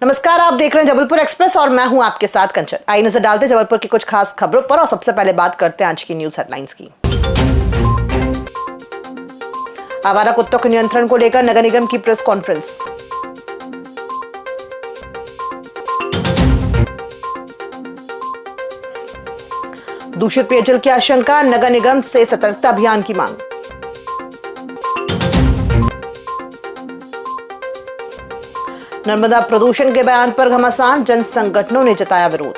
नमस्कार, आप देख रहे हैं जबलपुर एक्सप्रेस और मैं हूं आपके साथ कंचन। आइए नजर डालते जबलपुर की कुछ खास खबरों पर और सबसे पहले बात करते हैं आज की न्यूज हेडलाइंस की। आवारा कुत्तों के नियंत्रण को लेकर नगर निगम की प्रेस कॉन्फ्रेंस। दूषित पेयजल की आशंका, नगर निगम से सतर्कता अभियान की मांग। नर्मदा प्रदूषण के बयान पर घमासान, जन संगठनों ने जताया विरोध।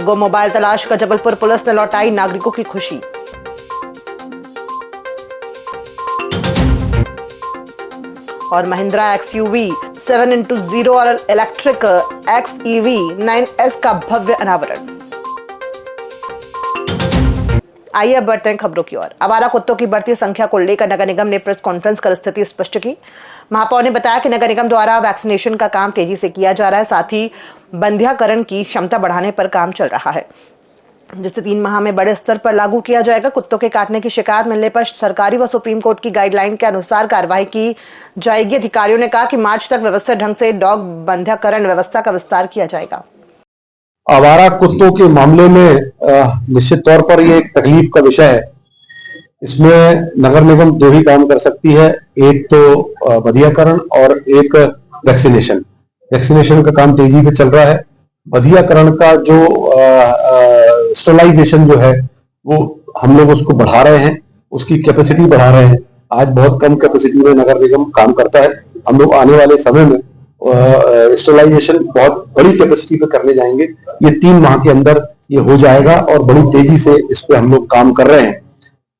गो मोबाइल तलाश का जबलपुर पुलिस ने लौटाई नागरिकों की खुशी। और महिंद्रा XUV 7x0 और इलेक्ट्रिक XEV 9S का भव्य अनावरण। आइए अब बढ़ते हैं खबरों की ओर। आवारा कुत्तों की बढ़ती संख्या को लेकर नगर निगम ने प्रेस कॉन्फ्रेंस कर स्थिति स्पष्ट की। महापौर ने बताया कि नगर निगम द्वारा वैक्सीनेशन का काम तेजी से किया जा रहा है, साथ ही बंध्याकरण की क्षमता बढ़ाने पर काम चल रहा है, जिसे 3 माह में बड़े स्तर पर लागू किया जाएगा। कुत्तों के काटने की शिकायत मिलने पर सरकारी व सुप्रीम कोर्ट की गाइडलाइन के अनुसार कार्रवाई की जाएगी। अधिकारियों ने कहा कि मार्च तक व्यवस्थित ढंग से डॉग बंध्याकरण व्यवस्था का विस्तार किया जाएगा। आवारा कुत्तों के मामले में निश्चित तौर पर ये एक तकलीफ का विषय है। इसमें नगर निगम 2 ही काम कर सकती है, एक तो बंध्याकरण और एक वैक्सीनेशन। वैक्सीनेशन का काम तेजी पे चल रहा है। बंध्याकरण का जो स्टरलाइजेशन जो है वो हम लोग उसको बढ़ा रहे हैं, उसकी कैपेसिटी बढ़ा रहे हैं। आज बहुत कम कैपेसिटी में नगर निगम काम करता है। हम लोग आने वाले समय में स्टरलाइजेशन बहुत बड़ी कैपेसिटी पे करने जाएंगे। ये 3 माह के अंदर ये हो जाएगा और बड़ी तेजी से इस पे हम लोग काम कर रहे हैं।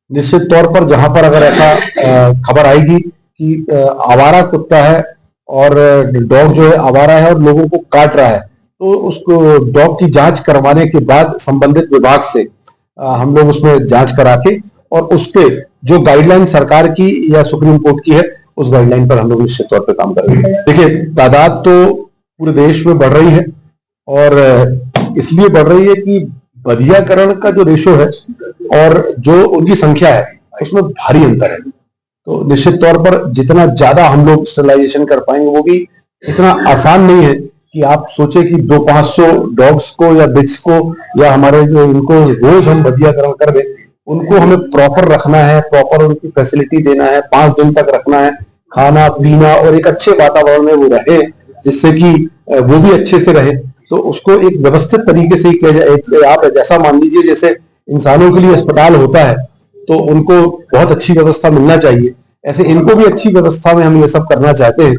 निश्चित तौर पर जहां पर अगर ऐसा खबर आएगी कि आवारा कुत्ता है और डॉग जो है आवारा है और लोगों को काट रहा है, तो उसको डॉग की जांच करवाने के बाद संबंधित विभाग से हम लोग उसमें जांच करा के और उस पे जो गाइडलाइन सरकार की या सुप्रीम कोर्ट की है उस गाइडलाइन पर हम लोग निश्चित तौर पे काम करेंगे। देखिए, तादाद तो पूरे देश में बढ़ रही है और इसलिए बढ़ रही है कि बंध्याकरण का जो रेशो है और जो उनकी संख्या है उसमें भारी अंतर है। तो निश्चित तौर पर जितना ज्यादा हम लोग स्टरलाइजेशन कर पाएंगे वो भी इतना आसान नहीं है कि आप सोचे कि 200-500 डॉग्स को या बिग्स को या हमारे जो इनको रोज हम बंध्याकरण कर दें। उनको हमें प्रॉपर रखना है, प्रॉपर उनकी फैसिलिटी देना है, 5 दिन तक रखना है, खाना पीना और एक अच्छे वातावरण में वो रहे जिससे कि वो भी अच्छे से रहे। तो उसको एक व्यवस्थित तरीके से किया जाए। आप जैसा मान लीजिए जैसे इंसानों के लिए अस्पताल होता है तो उनको बहुत अच्छी व्यवस्था मिलना चाहिए, ऐसे इनको भी अच्छी व्यवस्था में हम ये सब करना चाहते हैं।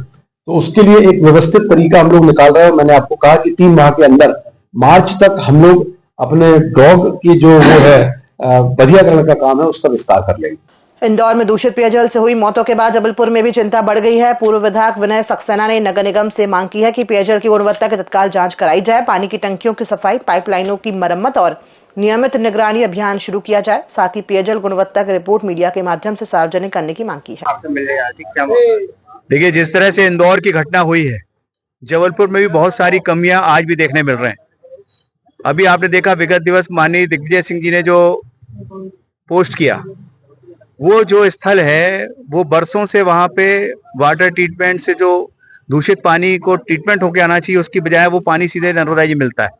तो उसके लिए एक व्यवस्थित तरीका हम लोग निकाल रहे हैं। मैंने आपको कहा कि 3 माह के अंदर मार्च तक हम लोग अपने डॉग की जो वो है बंध्याकरण का काम है उसका विस्तार कर लेंगे। इंदौर में दूषित पेयजल से हुई मौतों के बाद जबलपुर में भी चिंता बढ़ गई है। पूर्व विधायक विनय सक्सेना ने नगर निगम से मांग की है कि पेयजल की गुणवत्ता की तत्काल जांच कराई जाए, पानी की टंकियों की सफाई, पाइपलाइनों की मरम्मत और नियमित निगरानी अभियान शुरू किया जाए। साथ ही पेयजल गुणवत्ता की रिपोर्ट मीडिया के माध्यम से सार्वजनिक करने की मांग की है। देखिए, जिस तरह से इंदौर की घटना हुई है, जबलपुर में भी बहुत सारी कमियां आज भी देखने मिल रहे हैं। अभी आपने देखा विगत दिवस माननीय दिग्विजय सिंह जी ने जो पोस्ट किया, वो जो स्थल है वो बरसों से वहां पे वाटर ट्रीटमेंट से जो दूषित पानी को ट्रीटमेंट होके आना चाहिए उसकी बजाय वो पानी सीधे नर्मदा जी मिलता है।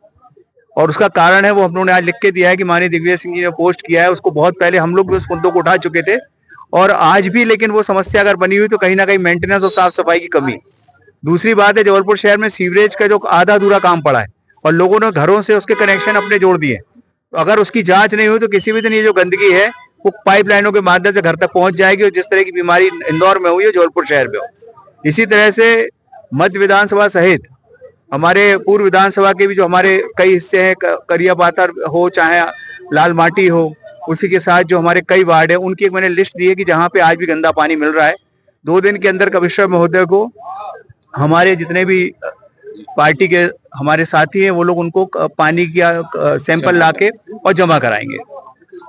और उसका कारण है वो हम लोगों ने आज लिख के दिया है कि माननीय दिग्विजय सिंह जी ने पोस्ट किया है। उसको बहुत पहले हम लोग भी उस मुद्दों को उठा चुके थे और आज भी, लेकिन वो समस्या अगर बनी हुई तो कहीं ना कहीं मेंटेनेंस और साफ सफाई की कमी। दूसरी बात है, जबलपुर शहर में सीवरेज का जो आधा अधूरा काम पड़ा है और लोगों ने घरों से उसके कनेक्शन अपने जोड़ दिए। तो अगर उसकी जांच नहीं हुई तो किसी भी दिन ये जो गंदगी है वो पाइपलाइनों के माध्यम से घर तक पहुंच जाएगी और जिस तरह की बीमारी इंदौर में हुई है जबलपुर शहर में हो। इसी तरह से मध्य विधानसभा सहित हमारे पूर्व विधानसभा के भी जो हमारे कई हिस्से हैं, करिया पातर हो चाहे लाल माटी हो, उसी के साथ जो हमारे कई वार्ड है उनकी एक मैंने लिस्ट दी है कि जहाँ पे आज भी गंदा पानी मिल रहा है। 2 दिन के अंदर कमिश्नर महोदय को हमारे जितने भी पार्टी के हमारे साथी हैं वो लोग उनको पानी का सैंपल लाके और जमा कराएंगे।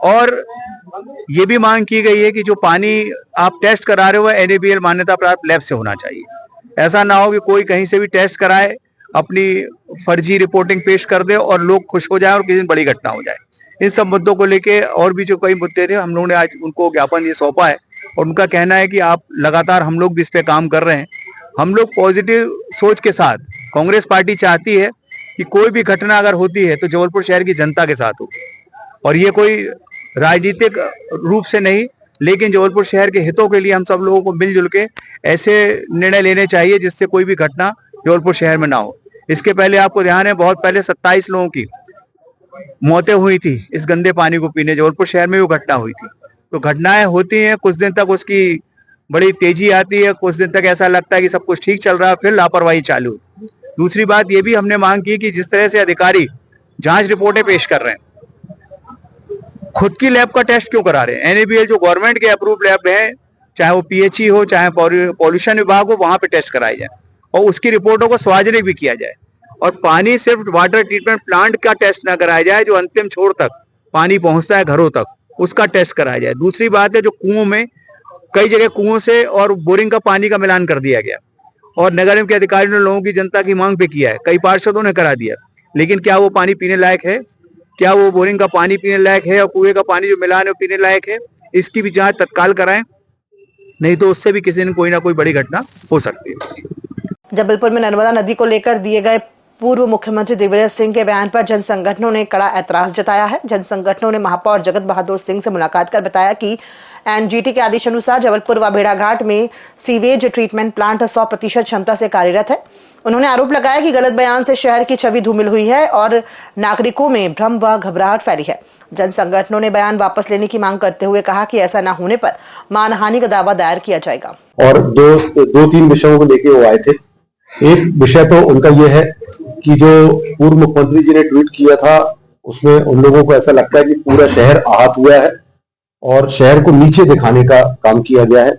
और ये भी मांग की गई है कि जो पानी आप टेस्ट करा रहे हो NABL मान्यता प्राप्त लैब से होना चाहिए। ऐसा ना हो कि कोई कहीं से भी टेस्ट कराए, अपनी फर्जी रिपोर्टिंग पेश कर दे और लोग खुश हो जाए और किसी दिन बड़ी घटना हो जाए। इन सब मुद्दों को लेके और भी जो कई मुद्दे थे हम लोगों ने आज उनको ज्ञापन ये सौंपा है और उनका कहना है कि आप लगातार, हम लोग भी इस पे काम कर रहे हैं। हम लोग पॉजिटिव सोच के साथ, कांग्रेस पार्टी चाहती है कि कोई भी घटना अगर होती है तो जबलपुर शहर की जनता के साथ हो, और ये कोई राजनीतिक रूप से नहीं, लेकिन जबलपुर शहर के हितों के लिए हम सब लोगों को मिलजुल के ऐसे निर्णय लेने चाहिए जिससे कोई भी घटना जबलपुर शहर में ना हो। इसके पहले आपको ध्यान है, बहुत पहले 27 लोगों की मौतें हुई थी इस गंदे पानी को पीने, जबलपुर शहर में वो घटना हुई थी। तो घटनाएं होती हैं, कुछ दिन तक उसकी बड़ी तेजी आती है, कुछ दिन तक ऐसा लगता है कि सब कुछ ठीक चल रहा है, फिर लापरवाही चालू। दूसरी बात ये भी हमने मांग की कि जिस तरह से अधिकारी जांच रिपोर्टें पेश कर रहे हैं, खुद की लैब का टेस्ट क्यों करा रहे हैं? एनएबीएल जो गवर्नमेंट के अप्रूव लैब है, चाहे वो पीएचई हो, चाहे पॉल्यूशन विभाग हो, वहां पे टेस्ट कराई जाए और उसकी रिपोर्टों को सार्वजनिक भी किया जाए। और पानी सिर्फ वाटर ट्रीटमेंट प्लांट का टेस्ट ना कराया जाए, जो अंतिम छोर तक पानी पहुंचता है घरों तक, उसका टेस्ट कराया जाए। दूसरी बात है, जो कुओं में, कई जगह कुओं से और बोरिंग का पानी का मिलान कर दिया गया और नगर निगम के अधिकारियों ने लोगों की, जनता की मांग पे किया है, कई पार्षदों ने करा दिया, लेकिन क्या वो पानी पीने लायक है? क्या वो बोरिंग का पानी पीने लायक है और कुएं का पानी जो मिलान है वो पीने लायक है? इसकी भी जांच तत्काल कराएं, नहीं तो उससे भी किसी दिन कोई ना कोई बड़ी घटना हो सकती है। जबलपुर में नर्मदा नदी को लेकर दिए गए पूर्व मुख्यमंत्री दिग्विजय सिंह के बयान पर जन संगठनों ने कड़ा ऐतराज जताया है। जन संगठनों ने महापौर जगत बहादुर सिंह से मुलाकात कर बताया कि एनजीटी के आदेश अनुसार जबलपुर व भेड़ाघाट में सीवेज ट्रीटमेंट प्लांट 100% क्षमता से कार्यरत है। उन्होंने आरोप लगाया कि गलत बयान से शहर की छवि धूमिल हुई है और नागरिकों में भ्रम व घबराहट फैली है। जन संगठनों ने बयान वापस लेने की मांग करते हुए कहा कि ऐसा न होने पर मानहानि का दावा दायर किया जाएगा। और दो तीन विषयों को लेके वो आए थे। एक विषय तो उनका ये है कि जो पूर्व मुख्यमंत्री जी ने ट्वीट किया था, उसमें उन लोगों को ऐसा लगता है कि पूरा शहर आहत हुआ है और शहर को नीचे दिखाने का काम किया गया है।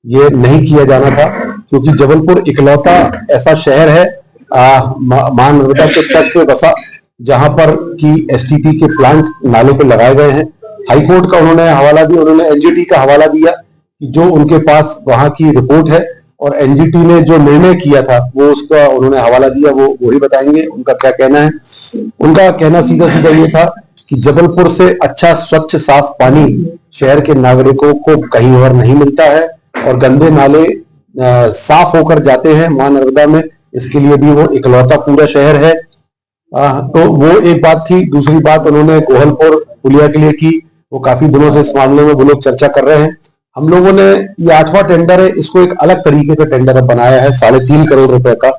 ये नहीं किया जाना था, क्योंकि जबलपुर इकलौता ऐसा शहर है मां नर्मदा के तट पे बसा जहां पर कि एसटीपी के प्लांट नाले पे लगाए गए हैं। हाईकोर्ट का उन्होंने हवाला दिया, उन्होंने एनजीटी का हवाला दिया कि जो उनके पास वहां की रिपोर्ट है और एनजीटी ने जो निर्णय किया था वो उसका उन्होंने हवाला दिया, वो वही बताएंगे उनका क्या कहना है। उनका कहना सीधा सीधा ये था कि जबलपुर से अच्छा स्वच्छ साफ पानी शहर के नागरिकों को कहीं और नहीं मिलता है और गंदे नाले साफ होकर जाते हैं मां नर्मदा में, इसके लिए भी वो इकलौता पूरा शहर है। तो वो एक बात थी। दूसरी बात उन्होंने गोहलपुर पुलिया के लिए की, वो काफी दिनों से इस मामले में वो लोग चर्चा कर रहे हैं। हम लोगों ने ये 8वां टेंडर है, इसको एक अलग तरीके का टेंडर अब बनाया है 3.5 करोड़ रुपए का,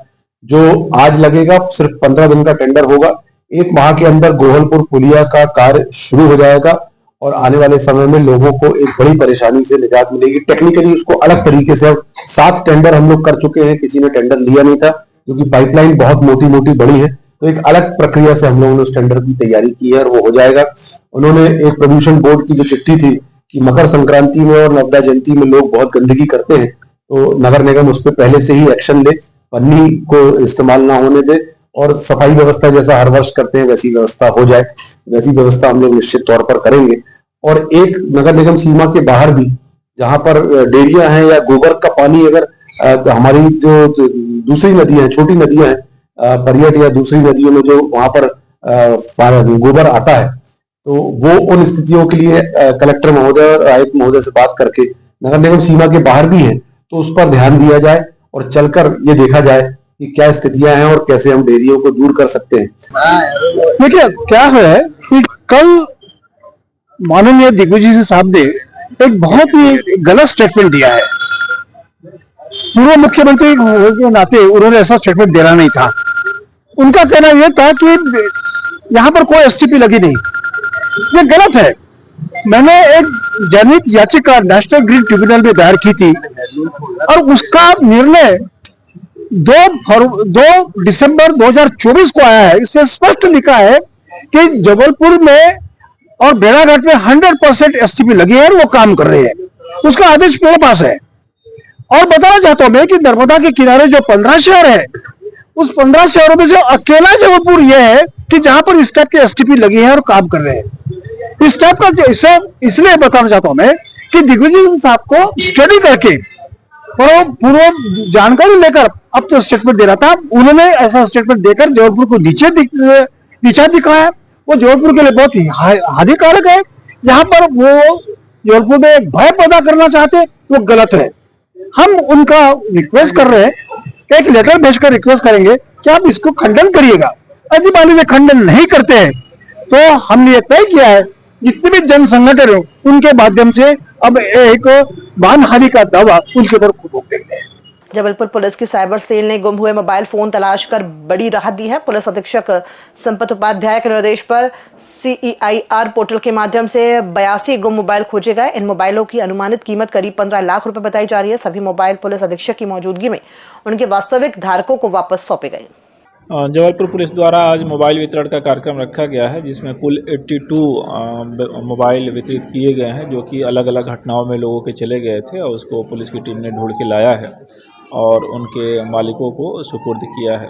जो आज लगेगा। सिर्फ 15 दिन का टेंडर होगा। 1 माह के अंदर गोहलपुर पुलिया का कार्य शुरू हो जाएगा और आने वाले समय में लोगों को एक बड़ी परेशानी से निजात मिलेगी। टेक्निकली उसको अलग तरीके से, अब 7 टेंडर हम लोग कर चुके हैं, किसी ने टेंडर लिया नहीं था क्योंकि पाइपलाइन बहुत मोटी मोटी बड़ी है, तो एक अलग प्रक्रिया से हम लोगों ने उस टेंडर की तैयारी की है और वो हो जाएगा। उन्होंने एक प्रदूषण बोर्ड की जो चिट्ठी थी कि मकर संक्रांति में और नर्मदा जयंती में लोग बहुत गंदगी करते हैं, तो नगर निगम उस पर पहले से ही एक्शन ले, पन्नी को इस्तेमाल ना होने दे और सफाई व्यवस्था जैसा हर वर्ष करते हैं वैसी व्यवस्था हो जाए। वैसी व्यवस्था हम लोग निश्चित तौर पर करेंगे। और एक नगर निगम सीमा के बाहर भी जहां पर डेयरियां हैं या गोबर का पानी, अगर हमारी जो दूसरी नदियां हैं, छोटी नदियां हैं, परियट या दूसरी नदियों में जो वहां पर गोबर आता है, तो वो उन स्थितियों के लिए कलेक्टर महोदय और आयुक्त महोदय से बात करके नगर निगम सीमा के बाहर भी है तो उस पर ध्यान दिया जाए और चलकर ये देखा जाए कि क्या स्थितियां हैं और कैसे हम डेयरियों को दूर कर सकते हैं। देखिए क्या है कि कल माननीय दिग्विजय साहब ने एक बहुत ही गलत स्टेटमेंट दिया है। पूर्व मुख्यमंत्री के नाते उन्होंने ऐसा स्टेटमेंट देना नहीं था। उनका कहना यह था कि यहाँ पर कोई एसटीपी लगी नहीं। ये गलत है। मैंने एक जनहित याचिका नेशनल ग्रीन ट्रिब्यूनल में दायर की थी और उसका निर्णय 2 दिसंबर 2024 को आया है। इसमें स्पष्ट लिखा है कि जबलपुर में और भेड़ाघाट में 100% एसटीपी लगी है और वो काम कर रहे हैं। उसका आदेश मेरे पास है। और बताना चाहता हूं मैं कि नर्मदा के किनारे जो 15 शहर है, उस 15 शहरों में से अकेला जबलपुर यह है कि जहां पर इस टाइप के एसटीपी लगी है और काम कर रहे हैं। इस टाइप का इसलिए बताना चाहता हूं मैं कि दिग्विजय साहब को स्टडी करके और पूर्व जानकारी लेकर अब तो स्टेटमेंट दे रहा था। उन्होंने ऐसा स्टेटमेंट देकर जबलपुर को नीचा दिखाया। वो जबलपुर के लिए बहुत ही हानिकारक है। यहाँ पर वो जबलपुर में एक भय पैदा करना चाहते हैं, वो गलत है। हम उनका रिक्वेस्ट कर रहे हैं, एक लेटर भेजकर रिक्वेस्ट करेंगे कि आप इसको खंडन करिएगा। यदि मान लीजिए खंडन नहीं करते हैं तो हमने ये तय किया है जितने भी जन संगठन है उनके माध्यम से अब एक मानहानि का दावा उनके ऊपर ठोक देंगे। जबलपुर पुलिस की साइबर सेल ने गुम हुए मोबाइल फोन तलाश कर बड़ी राहत दी है। पुलिस अधीक्षक संपत उपाध्याय के निर्देश पर CEIR पोर्टल के माध्यम से 82 गुम मोबाइल खोजे गए। इन मोबाइलों की अनुमानित कीमत करीब 15 लाख रुपए बताई जा रही है। सभी मोबाइल पुलिस अधीक्षक की मौजूदगी में उनके वास्तविक धारकों को वापस सौंपे गए। जबलपुर पुलिस द्वारा आज मोबाइल वितरण का कार्यक्रम रखा गया है, जिसमें कुल 82 मोबाइल वितरित किए गए हैं, जो कि अलग अलग घटनाओं में लोगों के चले गए थे और उसको पुलिस की टीम ने ढूंढ के लाया है और उनके मालिकों को सुपुर्द किया है।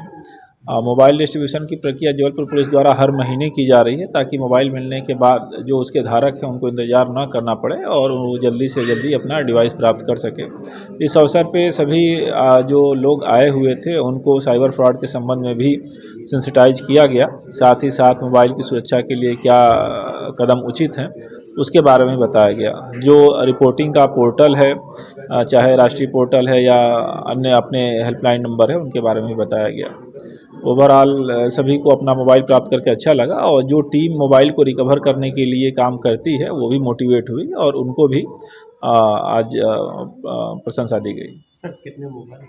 मोबाइल डिस्ट्रीब्यूशन की प्रक्रिया जबलपुर पुलिस द्वारा हर महीने की जा रही है, ताकि मोबाइल मिलने के बाद जो उसके धारक हैं उनको इंतज़ार ना करना पड़े और वो जल्दी से जल्दी अपना डिवाइस प्राप्त कर सके। इस अवसर पे सभी जो लोग आए हुए थे उनको साइबर फ्रॉड के संबंध में भी सेंसिटाइज किया गया। साथ ही साथ मोबाइल की सुरक्षा के लिए क्या कदम उचित हैं उसके बारे में बताया गया। जो रिपोर्टिंग का पोर्टल है, चाहे राष्ट्रीय पोर्टल है या अन्य अपने हेल्पलाइन नंबर है, उनके बारे में बताया गया। ओवरऑल सभी को अपना मोबाइल प्राप्त करके अच्छा लगा और जो टीम मोबाइल को रिकवर करने के लिए काम करती है वो भी मोटिवेट हुई और उनको भी आज प्रशंसा दी गई। कितने मोबाइल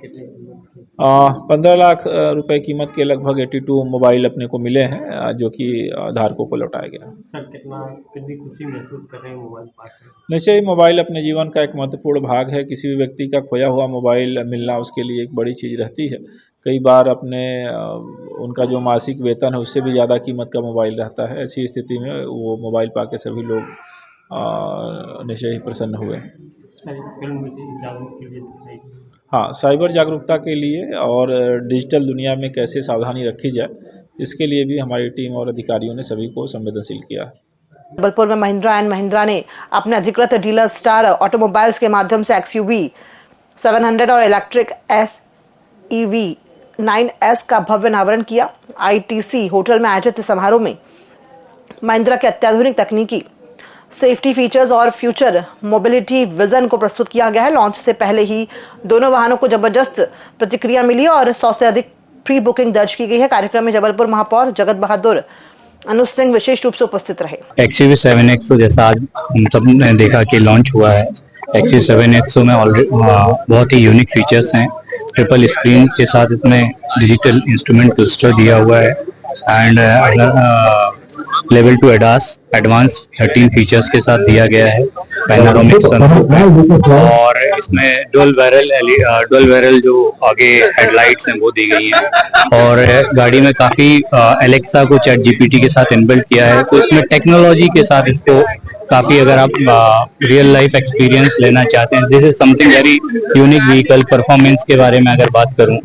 15 लाख रुपए कीमत के लगभग 82 मोबाइल अपने को मिले हैं, जो कि धारकों को लौटाया गया। सर कितनी खुशी महसूस कर रहे हैं मोबाइल पाकर? निश्चय ही मोबाइल अपने जीवन का एक महत्वपूर्ण भाग है। किसी भी व्यक्ति का खोया हुआ मोबाइल मिलना उसके लिए एक बड़ी चीज़ रहती है। कई बार अपने उनका जो मासिक वेतन है उससे भी ज़्यादा कीमत का मोबाइल रहता है। ऐसी स्थिति में वो मोबाइल पाके सभी लोग निश्चय ही प्रसन्न हुए। हाँ, साइबर जागरूकता के लिए और डिजिटल दुनिया में कैसे सावधानी रखी जाए, इसके लिए भी हमारी टीम और अधिकारियों ने सभी को संवेदनशील किया है। जबलपुर में महिंद्रा एंड महिंद्रा ने अपने अधिकृत डीलर स्टार ऑटोमोबाइल्स के माध्यम से XUV 700 और इलेक्ट्रिक SEV 9S का भव्य अनावरण किया। ITC होटल में आयोजित समारोह में महिंद्रा के अत्याधुनिक तकनीकी सेफ्टी फीचर्स और फ्यूचर मोबिलिटी विजन को प्रस्तुत किया गया है। लॉन्च से पहले ही दोनों वाहनों को जबरदस्त प्रतिक्रिया मिली और 100 से अधिक प्री बुकिंग दर्ज की गई है। कार्यक्रम में जबलपुर महापौर जगत बहादुर अनुज सिंह विशेष रूप से उपस्थित रहे। XUV 7X तो जैसा आज हम सब ने देखा कि लॉन्च हुआ है। XUV 7X में ऑलरेडी बहुत ही यूनिक फीचर्स हैं। ट्रिपल स्क्रीन के साथ इसमें डिजिटल इंस्ट्रूमेंट क्लस्टर दिया हुआ है and level 2 ADAS advance 13 features के साथ दिया गया है। पैनोरामिक सनरूफ और इसमें डुअल बैरल जो आगे हेडलाइट्स हैं वो दी गई हैं और गाड़ी में काफी एलेक्सा को चैट GPT के साथ इनबिल्ट किया है। तो इसमें टेक्नोलॉजी के साथ इसको काफी, अगर आप रियल लाइफ एक्सपीरियंस लेना चाहते हैं, this is something very unique vehicle. Performance के बारे में अगर बात करूं,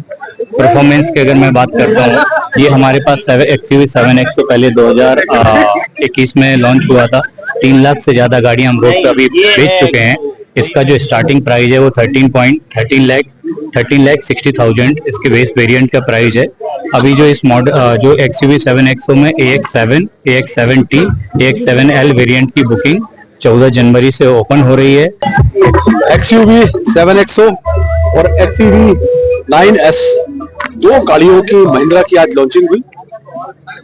परफॉर्मेंस की अगर मैं बात करता हूँ, ये हमारे पास XUV 7X से पहले 2021 में लॉन्च हुआ था। 3 लाख से ज्यादा गाड़ी हम रोड पे अभी बेच चुके हैं। इसका जो स्टार्टिंग प्राइस है वो 13 लाख 60,000 इसके बेस वेरिएंट का प्राइस है। अभी जो इस मॉडल जो XUV 7X में AX7, AX7T, AX7L वेरिएंट की बुकिंग 14 जनवरी से ओपन हो रही है। XUV 7X और XUV 9S 2 गाड़ियों की महिंद्रा की आज लॉन्चिंग हुई।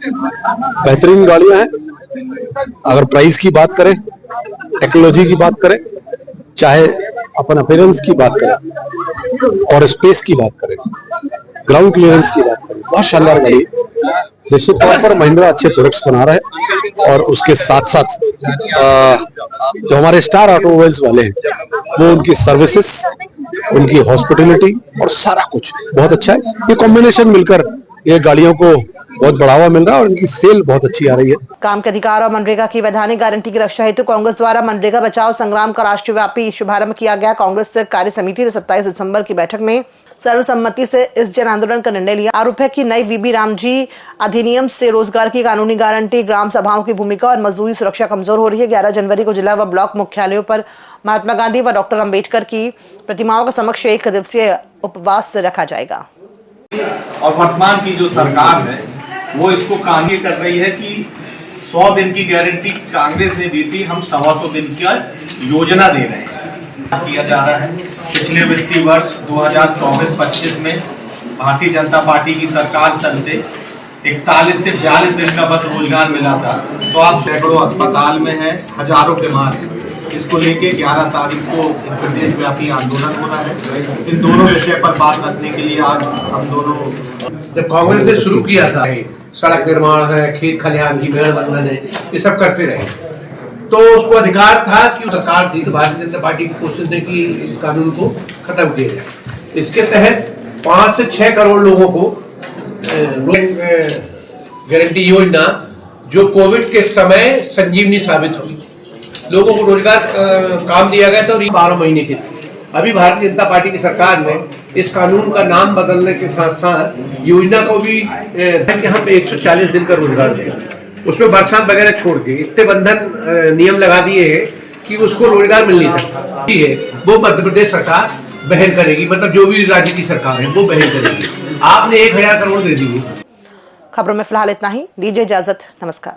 बेहतरीन गाड़ियां हैं। अगर प्राइस की बात करें, टेक्नोलॉजी की बात करें, चाहे अपन अपीयरेंस की बात करें और स्पेस की बात करें, ग्राउंड क्लियरेंस की बात करें, बहुत शानदार गाड़ी है। निश्चित तौर पर महिंद्रा अच्छे प्रोडक्ट्स बना रहा है और उसके साथ साथ जो हमारे स्टार ऑटोमोबाइल्स वाले हैं वो उनकी सर्विसेज, उनकी हॉस्पिटलिटी और सारा कुछ बहुत अच्छा है। ये कॉम्बिनेशन मिलकर ये गाड़ियों को बहुत बढ़ावा मिल रहा है और इनकी सेल बहुत अच्छी आ रही है। काम के अधिकार और मनरेगा की वैधानिक गारंटी की रक्षा हेतु कांग्रेस द्वारा मनरेगा बचाओ संग्राम का राष्ट्रव्यापी शुभारंभ किया गया। कांग्रेस कार्य समिति ने 27 दिसंबर की बैठक में सर्वसम्मति से इस जन आंदोलन का निर्णय लिया। आरोप है कि नई VB रामजी अधिनियम से रोजगार की कानूनी गारंटी, ग्राम सभाओं की भूमिका और मजदूरी सुरक्षा कमजोर हो रही है। 11 जनवरी को जिला व ब्लॉक मुख्यालयों पर महात्मा गांधी व डॉक्टर अम्बेडकर की प्रतिमाओं के समक्ष 1 दिवसीय उपवास रखा जाएगा। और वर्तमान की जो सरकार है वो इसको कांगी कर रही है कि 100 दिन की गारंटी कांग्रेस ने दी थी, हम 125 दिन की योजना दे रहे हैं। किया जा रहा है पिछले वित्तीय वर्ष 2024-25 में भारतीय जनता पार्टी की सरकार चलते 41 से 42 दिन का बस रोजगार मिला था, तो आप सैकड़ों अस्पताल में हैं, हजारों बीमार हैं। इसको लेके 11 तारीख को प्रदेश व्यापी आंदोलन हो रहा है। इन दोनों विषय पर बात रखने के लिए आज हम दोनों, जब कांग्रेस ने शुरू किया था, सड़क निर्माण है, खेत खलिहान की मेलबंधन है, ये सब करते रहे, तो उसको अधिकार था कि सरकार थी तो भारतीय जनता पार्टी की कोशिश थी कि इस कानून को खत्म किया जाए। इसके तहत 5 से 6 करोड़ लोगों को गारंटी योजना, जो कोविड के समय संजीवनी साबित हुई, लोगों को रोजगार काम दिया गया था, और ये 12 महीने के थे। अभी भारतीय जनता पार्टी की सरकार ने इस कानून का नाम बदलने के साथ साथ योजना को भी कि हम 140 दिन का रोजगार दें, उसमें बरसात वगैरह छोड़ के इतने बंधन नियम लगा दिए हैं कि उसको रोजगार मिल नहीं सकता है। वो मध्य प्रदेश सरकार बहन करेगी, मतलब जो भी राज्य की सरकार है वो बहन करेगी। आपने 1000 करोड़ दे दिए। खबरों में फिलहाल इतना ही, दीजिए इजाजत, नमस्कार।